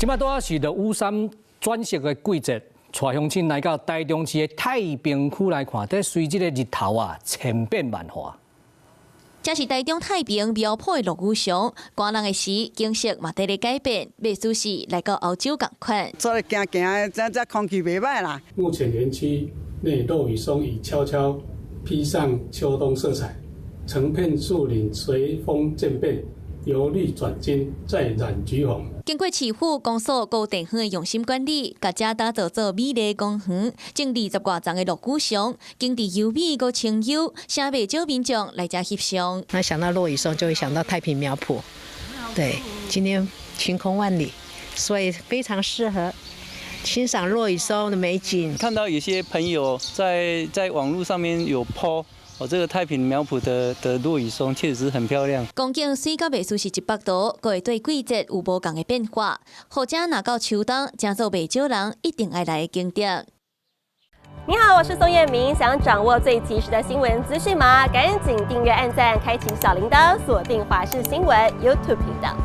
今麦多是着羽山转色的季节，带乡亲来到台中市的太平区来看，得随即个日头啊千变万化。这是台中太平苗圃的落雨松，寒人的时景色嘛在咧改变，袂输是来到澳洲共款。出来行行，这空气袂歹啦。目前园区内落羽松已悄悄披上秋冬色彩，成片树林随风渐变。 由绿转金，再染橘红。经过市府公所高地方的用心管理，甲遮打造做美丽公园，种20多丛的落羽松，经地优美个清幽，省袂少民众来遮翕相。那想到落羽松，就会想到太平苗圃。对，今天晴空万里，所以非常适合欣赏落羽松的美景。看到有些朋友在网络上面有 po。 这个太平苗圃的落羽松确实很漂亮。光景水到袂输是100度，佫会对季节有无共的变化。或者若到秋冬，真做袂少人一定爱来的景点。你好，我是宋彦明。想掌握最及时的新闻资讯吗？赶紧订阅、按赞、开启小铃铛，锁定华视新闻 YouTube 频道。